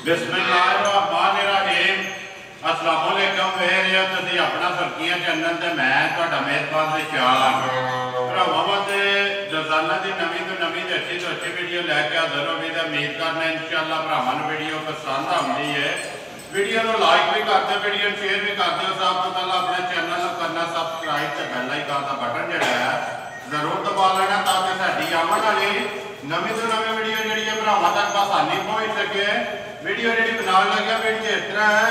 बिस्मिल्लाहिर्रहमानिर्रहीम। अस्सलाम वालेकुम। वेरे तुसीं अपना सुर्खियां चैनल ते मैं तुहाडा मेज़बान विशाल भरावां ते रोज़ाना की नवीं तो नवीं अच्छी तो अच्छी वीडियो लैके हाज़र हो। उम्मीद करना इंशाअल्लाह भरावां नूं वीडियो पसंद आउंदी है। वीडियो को लाइक भी करते, वीडियो शेयर भी करते हो। सब तो पहले अपने चैनल को करना सब्सक्राइब ते बेल आइकन का बटन जिहड़ा है जरूर दबा लेना ताकि साडी आने वाली नवीं तो नवीं वीडियो जी भरावां तक आसानी पहुँच सके। वीडियो जी बनाने लगे वीडियो इस तरह है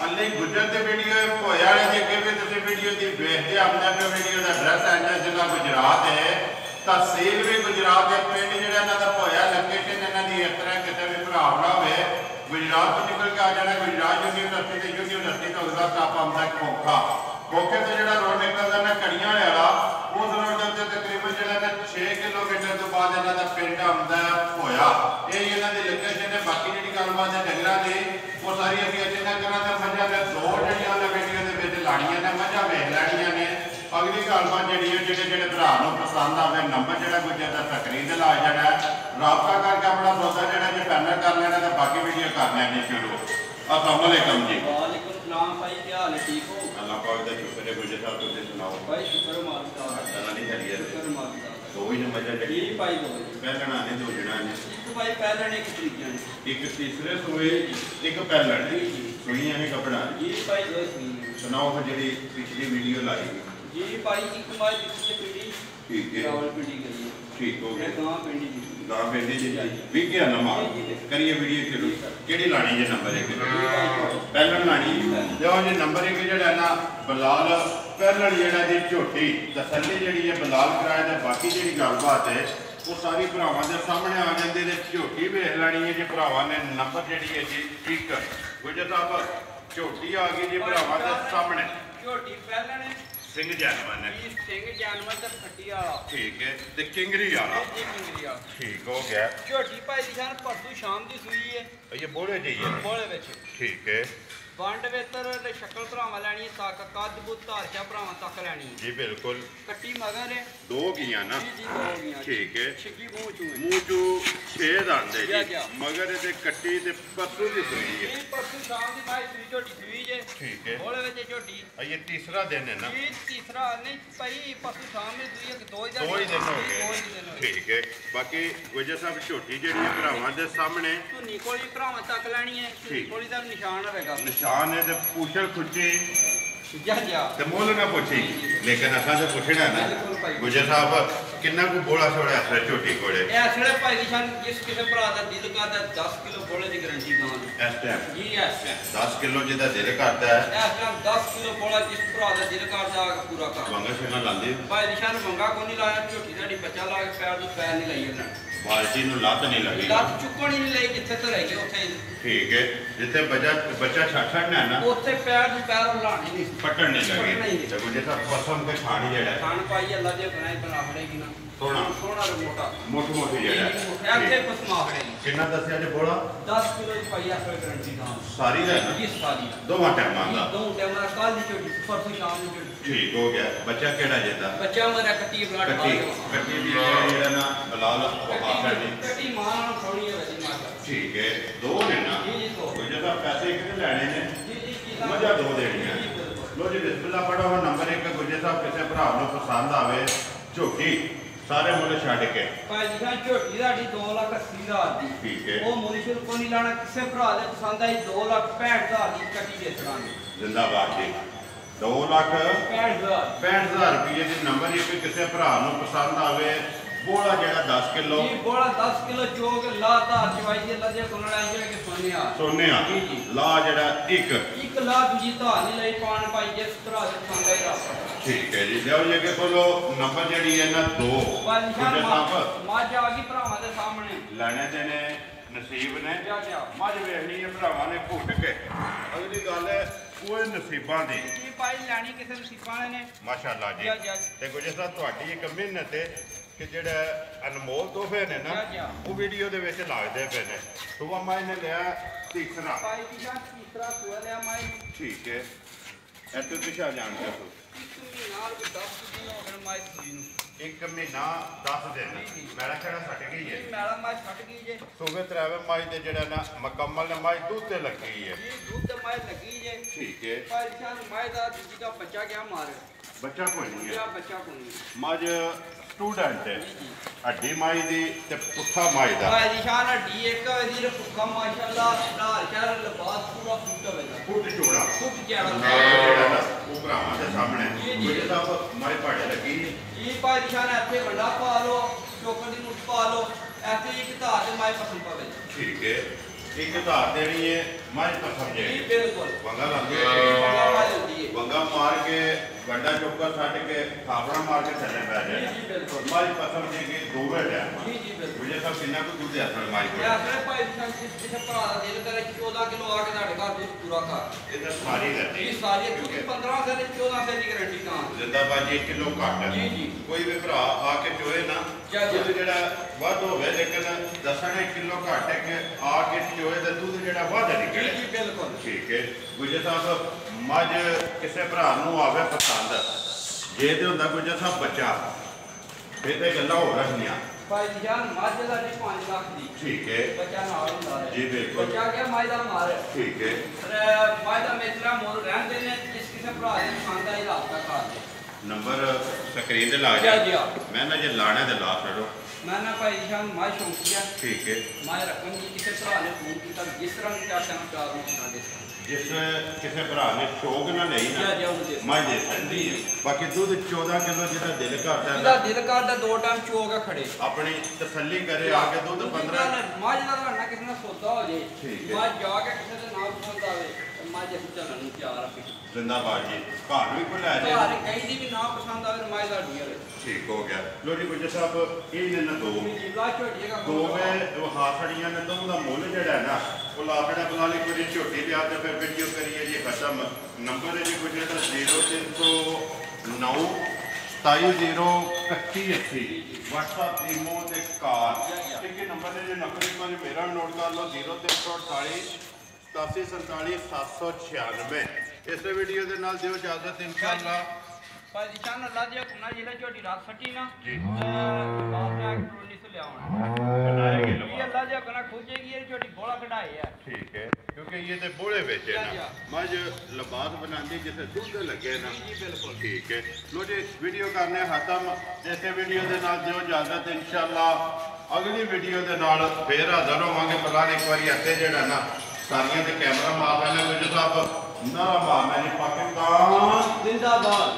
अली गुजर की वीडियो होया वाले अगे भी तुम वीडियो की देखते आते पे। वीडियो का एड्रैस है जिला गुजरात है, तहसील भी गुजरात है, पिंड जो होया लोकेशन इन्हों की इस तरह किसी भी भरा ना हो गुजरात तो निकल के आ जाना। गुजरात यूनिवर्सिटी तो उसका टप आता खोखा, खोखे से जो रोड निकलता ना कड़ियां वाला उस रोड के उत्ते तकरीबन जो 6 किलोमीटर तो बाद इन्हों का पिंड आता होया। यही इन्हों की लोकेशन है। बाकी जी गलबात है डंगर की वो सारी अभी अच्छे ना करा तो मजा ने दो जड़ियाँ वीडियो के लानिया ने मजा वेख लैनिया ने। अगली गलबात जी जो भरा पसंद आए नंबर जो गुजर का तकरीर ला जाना रबता करके अपना सौदा जो फाइनल कर लेना तो बाकी वीडियो कर लेनी शुरू। अस्सलाम वालेकुम जी। वालेकुम सलाम भाई, क्या हाल है? ठीक हो? अल्लाह पाक दा शुक्र है। गुजर साहब तुम सुनाओ भाई शुक्र मालिक दा। अल्लाह दी खैरियत शुक्र मालिक दा। दो ही मजा जी जी भाई दो पहलना ने दो जना ने एक भाई पहले ने एक तरीके ने एक तीसरे सोए एक पहलण सुनिया ने कपड़ा जी भाई दो सुनी सुनाओ फिर जी पिछली वीडियो लाई जी भाई एक माई पिछले पीढ़ी ठीक है रावल पीढ़ी गई है। ठीक हो गया गांव पिंडी जी गांव पिंडी जी भी क्या नमा करिए वीडियो शुरू केड़ी लानी जे नंबर 1 पहलण लानी लो जी नंबर 1 जेड़ा ना बलाल पहलण जेड़ा जी झोटी तसल्ली जेड़ी है बलाल कराए ते बाकी जेड़ी गलबात है वो सारी भरावां दे सामने आ जांदी ते झोटी वेख लैनी है जी भरावां ने नंबर जेड़ी है जी ठीक गुजर साहब झोटी आ गई जी भरावां दे सामने झोटी पहले ने सिंह जानवर है सिंह जानवर ते फट्टी वाला ठीक है ते किंगरी वाला जी किंगरी वाला ठीक हो गया। झोटी भाई दी शान परसों शाम दी सुई है ये बोले चाहिए बोले विच ठीक है वंड वेतर ते शक्ल भरावां लैनी है तक कद बुत धारचा भरावां तक लैनी है जी बिल्कुल कट्टी मगर है दो गियां ना जी दो गईयां ठीक है छिगी मूंह चू मूंह चू 6 दंद है जी मगर ते कट्टी ते परसों दी सुई है ये परसों शाम दी भाई सुई झोटी सुई जे ठीक है बोले विच झोटी ये तीसरा दिन है ना ये तीसरा नहीं भाई परसों शाम में सुई दो ही दिन हो गए ठीक है। बाकी गुजर साहब झोटी जेड़ी है भरावां दे सामने धुनी कोली भरावां तक लैनी है कोली दा निशान रहेगा निशान है ते पूछल खुची जा जा ते मुल ना पूछी लेकिन असा तो पूछना ना गुजर साहब किन्ना को बोला छोड़ा है झोटी कोड़े ए असले भाई निशान जिस किसे भरा दा दिल करदा 10 किलो बोले दी गारंटी गां इस टाइम जी इस टाइम 10 किलो जिदा दिल करता है इस टाइम 10 किलो बोला जिस भरा दा दिल करदा पूरा कर मंगा शेना लांदी भाई निशान मंगा को नहीं लाया झोटी साडी बच्चा ला के पैर तो पैर नहीं लाइए ना बाल्टी नु लत नहीं लगी लत चुकण ही नहीं लई जिथे तो रह गए उथे ठीक है जिथे बच्चा छाछड़ना है ना उथे पैर तो पैर लाने नहीं पटन नहीं लगी तो गुजर साहब पसम के खानी जेड़ा खान पाई अल्लाह दे बना पड़ेगी ना सोना सोना रे मोटा मोटी मोटी जेड़ा ऐसे पसमा पड़ेगी किन्ना दसया जे बोला 10 किलो की पाई असले गारंटी गां सारी है ना जी सारी दो टाइम मांगा दो टाइम ना काल दी छोटी परसों शाम दी छोटी ठीक हो गया। बच्चा केड़ा जेता बच्चा मेरा कट्टी ब्लड कट्टी भी जेड़ा ना बलाल वफा करनी कट्टी मां नाल थोड़ी है वैसी मां ठीक है दो ने ना जी जी दो गुजर साहब पैसे कितने लेने ने जी जी मजा दो देनी है। लो जी बिस्मिल्लाह पढ़ो नंबर 1 गुजर साहब किसी भरा को पसंद आवे झोटी सारे मुल छड़ के भाई जी झोटी साडी 2,80,000 दी ठीक है वो मुनिशर को नहीं लाना किसे भरा दे पसंद आई 2,65,000 दी कट्टी बेचवांगे जिंदाबाद जी 2,65,000 रुपये की नंबर 1 किसी भरा पसंद आवे बोला जेड़ा 10 किलो जी बोला 10 किलो चोक ला धार चवाई दे लजे कोनड़ा जे के सोने आ जी जी ला जेड़ा एक ला दूजी धार नहीं लई पान भाई जिस तरह से पसंद आई रख ठीक है जी लो ये के बोलो नंबर जेड़ी है ना 2 गुजर साहब मां आ गई भरावां दे सामने लेने देने नसीब ने मझ वेखनी है भरावां ने घुट के अगली गल है वो नसीबां दी जी भाई लैनी किसे नसीबां ने माशाअल्लाह जी ते गुजर साहब तुहाडी एक मेहनत है कि जेड़ा अनमोल तोहफे ने ना वो वीडियो दे विच लगदे पे ने सुबह मैं ने लिया तीसरा भाई जी तीसरा सुआ लिया मैं ठीक है एतु दिशा जान के नाल 10 दिन हो गए मैं सुई नु 1 ਮਹੀਨਾ 10 ਦਿਨ ਮੈਲਾ ਕਿਹੜਾ ਛੱਡ ਗਈ ਹੈ ਮੈਲਾ ਮਾਈ ਛੱਡ ਗਈ ਜੇ ਸੂਗੇ ਤਰਾਵੇ ਮਾਈ ਦੇ ਜਿਹੜਾ ਨਾ ਮੁਕੰਮਲ ਨੇ ਮਾਈ ਦੁੱਧ ਤੇ ਲੱਗੀ ਹੈ ਜੀ ਦੁੱਧ ਤੇ ਮਾਈ ਲੱਗੀ ਜੇ ਠੀਕ ਹੈ ਭਾਈ ਸਾਹਿਬ ਮਾਈ ਦਾ ਦੂਜੀ ਦਾ ਬੱਚਾ ਗਿਆ ਮਾਰ ਬੱਚਾ ਕੋਈ ਨਹੀਂ ਹੈ ਬੱਚਾ ਕੋਈ ਨਹੀਂ ਮੱਝ ਸਟੂਡੈਂਟ ਹੈ ਹੱਡੀ ਮਾਈ ਦੀ ਤੇ ਪੁੱਠਾ ਮਾਈ ਦਾ ਭਾਈ ਜੀ ਸ਼ਾਨ ਹੱਡੀ ਇੱਕ ਇਹਦੀ ਰੁਕਾ ਮਾਸ਼ਾਅੱਲਾ ਧਾਰ ਚਾਰ ਲਿਬਾਸ ਪੂਰਾ ਫੁੱਟ ਹੋਵੇਗਾ ਫੁੱਟ ਚੋੜਾ ਫੁੱਟ ਜਿਹੜਾ ਉਹ ਭਰਾਵਾਂ ਦੇ ਸਾਹਮਣੇ ਕੋਈ ਸਾਹਿਬ ਮਾਈ ਪਾੜੇ ਲੱਗੀ ਜੀ ਭਾਈ ਜੀ ਸ਼ਾਨ ਇੱਥੇ ਵੱਡਾ ਪਾ ਲਓ ਚੋਕਰ ਦੀ ਮੁੱਠ ਪਾ ਲਓ ਇੱਥੇ ਇੱਕ ਧਾਰ ਤੇ ਮਾਈ ਪਸੰਦ ਪਵੇ ਠੀਕ ਹੈ ਇੱਕ ਧਾਰ ਦੇਣੀ ਹੈ ਮਾਈ ਪਸੰਦ ਜੇ ਜੀ ਬਿਲਕੁਲ ਵੰਗਾ ਲਾਂਗੇ ਵੰਗਾ ਮਾਈ ਹੁੰਦੀ ਹੈ ਵੰਗਾ ਮਾਰ ਕੇ ਵੱਡਾ ਚੋਕਰ ਛੱਡ ਕੇ ਥਾਪੜਾ ਮਾਰ ਕੇ ਥੱਲੇ ਪੈ ਜਾਏ ਜੀ ਬਿਲਕੁਲ ਮਾਈ ਪਸੰਦ ਜੇ ਕਿ ਦੋਵੇਂ ਟਾਈਮ ਜੀ ਜੀ ਬਿਲਕੁਲ ਮੁਝੇ ਸਭ ਕਿੰਨਾ ਕੁ ਦੁੱਧ ਅਸਲ ਮਾਈ ਕੋਲ ਇਹ ਆਪਣੇ ਭਾਈ ਜੀ ਸ਼ਾਨ ਜਿਸ ਭਰਾ ਦਾ ਦਿਲ ਕਰੇ 14 ਕਿਲੋ ਆ ਕੇ ਤੁਹਾਡੇ ਘਰ ਦੁੱਧ ਪੂਰਾ ਕਰ ਇਹ ਤਾਂ ਸਾਰੀ ਰਹਿੰਦੀ ਇਹ ਸਾਰੀ ਕਿਉਂਕਿ 15 ਸੇ 14 ਸੇ ਦੀ ਗਾਰੰਟੀ ਕਾਂ ਜ਼ਿੰਦਾਬਾਦ 1 ਕਿਲੋ ਘੱਟ ਜੀ ਜੀ ਕੋਈ ਵੀ ਭਰਾ ਆ ਕੇ ਚੋਏ ਨਾ ਦੁੱਧ ਜਿਹੜਾ ਵੱਧ ਹੋਵੇ ਲੇਕਿਨ ਦੱਸਣਾ 1 ਕਿਲੋ ਘੱਟ ਹੈ ਕਿ ਆ ਕੇ ਚੋਏ ਦਾ ਦੁੱਧ ਜਿਹੜਾ ਵੱਧ ਨਿਕਲੇ ਜੀ ਬਿਲਕੁਲ ਠੀਕ ਹੈ ਗੁਜੇ ਸਾਹਿਬ ਮੱਝ ਕਿਸੇ ਭਰਾ ਨੂੰ ਆਵੇ ਪਸੰਦ ਜੇ ਤੇ ਹੁੰਦਾ ਗੁਜੇ ਸਾਹਿਬ ਬੱਚਾ ਫਿਰ ਤੇ ਗੱਲਾਂ ਹੋ ਰਹੀਆਂ ਭਾਈ ਜੀ ਜਾਨ ਮੱਝ ਦਾ ਜੀ 5 ਲੱਖ ਦੀ ਠੀਕ ਹੈ ਬੱਚਾ ਨਾਲ ਹੁੰਦਾ ਹੈ ਜੀ ਬਿਲਕੁਲ ਬੱਚਾ ਗਿਆ ਮਾਈ ਦਾ ਮਾਰ ਠੀਕ ਹੈ ਮਾਈ ਦਾ ਮੇਤਰਾ ਮੋਲ ਰਹਿੰਦੇ ਨੇ ਜਿਸ ਕਿਸੇ ਭਰਾ ਦੇ ਪਸੰਦ ਆਈ ਰਾਤ ਦਾ ਘਰ ਦੇ ਨੰਬਰ ਸਕਰੀਨ ਤੇ ਲਾ ਜੀ ਜੀ ਮੈਂ ਨਾ ਜੇ ਲਾਣੇ ਤੇ ਲਾ ਛੱਡੋ ਮੈਂ ਨਾ ਭਾਈ ਜਾਨ ਮਾਈ ਸ਼ੌਂਕੀਆ ਠੀਕ ਹੈ ਮਾਈ ਰੱਖਣ ਦੀ ਕਿਸੇ ਭਰਾ ਨੇ ਫੋਨ ਕੀਤਾ ਜਿਸ ਤਰ੍ਹਾਂ ਵੀ ਚਾਹਤਾ ਨਾ ਚਾਰ ਨੂੰ ਸਾਡੇ ਜਿਸ ਕਿਸੇ ਭਰਾ ਨੇ ਸ਼ੌਕ ਨਾ ਲਈ ਨਾ ਜੀ ਉਹਦੇ ਮੈਂ ਦੇ ਸਕਦੀ ਹੈ ਬਾਕੀ ਦੁੱਧ 14 ਕਿਲੋ ਜਿਹਦਾ ਦਿਲ ਕਰਦਾ ਜਿਹਦਾ ਦਿਲ ਕਰਦਾ 2 ਟਾਈਮ ਚੋਗਾ ਖੜੇ ਆਪਣੀ ਤਸੱਲੀ ਕਰੇ ਆ ਕੇ ਦੁੱਧ 15 ਮਾਝ ਦਾ ਤੁਹਾਡਾ ਕਿਸੇ ਨਾਲ ਸੌਦਾ ਹੋ ਜੇ ਠੀਕ ਹੈ। ਮਾਝ ਜਾ ਕੇ ਕਿਸੇ ਦੇ ਨਾਲ ਪਸੰਦ ਆਵੇ ਤੇ ਮਾਝ ਅਸੀਂ ਚੱਲਣ ਨੂੰ ਤਿਆਰ ਆ ਜ਼ਿੰਦਾਬਾਦ ਜੀ ਘਰ ਵੀ ਕੋਈ ਲੈ ਘਰ ਜਾਏ ਕਈ ਦੀ ਵੀ ਨਾ ਪਸੰਦ ਆਵੇ ਮਾਝ ਦਾ ਡੀਅਰ ਠੀਕ ਹੋ ਗਿਆ ਲੋ ਜੀ ਗੁੱਜਰ ਸਾਹਿਬ ਇਹ ਨੇ ਨਾ ਦੋ ਜਿਲਾ ਝੋਟੀਏਗਾ ਦੋਵੇਂ ਹਾਸੜੀਆਂ ਨੇ ਦੋਵਾਂ ਦਾ ਮੁੱਲ ਜਿਹੜਾ ਹੈ ਨਾ ਉਹ ਲਾਪੜਾ ਬਣਾ ਲਈ ਕੋਈ ਝੋਟੀ ਲਿਆ ਤੇ ਫਿਰ ਵੀਡੀਓ ਕਰੀਏ ਜੀ ਖਤਮ ਨੰਬਰ ਹੈ ਜੀ ਗੁੱਜਰ ਦਾ 0309 270180 WhatsApp ਈਮੋ ਤੇ ਕਾਰ ਇੱਕ ਨੰਬਰ ਹੈ ਜੀ ਨੰਬਰ ਇੱਕ ਵਾਰ ਮੇਰਾ ਨੋਟ ਕਰ ਲਓ 0348 8747 796 ਇਸ ਵੀਡੀਓ ਦੇ ਨਾਲ ਦਿਓ ਇਜਾਜ਼ਤ ਇਨਸ਼ਾਅੱਲਾ ਭਾਈ ਜੀ ਚਾਨ ਅੱਲਾ ਦੀ ਹੁਕਮ ਜਿਹੜਾ ਝੋਟੀ ਰਾਤ ਸੱਟੀ ਨਾ ਜੀ ਬਾਹਰ ਜਾ ਕੇ ਟੋਲੀ ਸੇ ਲਿਆਉਣਾ ਬਣਾਏਗੇ ਇਹ ਅੱਲਾ ਦੀ ਹੁਕਮ ਖੋਜੇਗੀ ਇਹ ਝੋਟੀ ਬੋਲਾ ਕਢਾਈ ਹੈ ठीक है क्योंकि ये तो बोले बेचे ना मज लिबास बनाती जिसे दुध लगे ना जी बिल्कुल ठीक है लो जी वीडियो करने खत्म जैसे वीडियो के नाल दियो इजाजत इंशाअल्लाह अगली वीडियो के नाल फिर हाजिर होवांगे फिलहाल एक बार हथे जेड़ा ना सारियां ते कैमरा मार लेना गुजर साहब नारा मारना जी पाकिस्तान जिंदाबाद।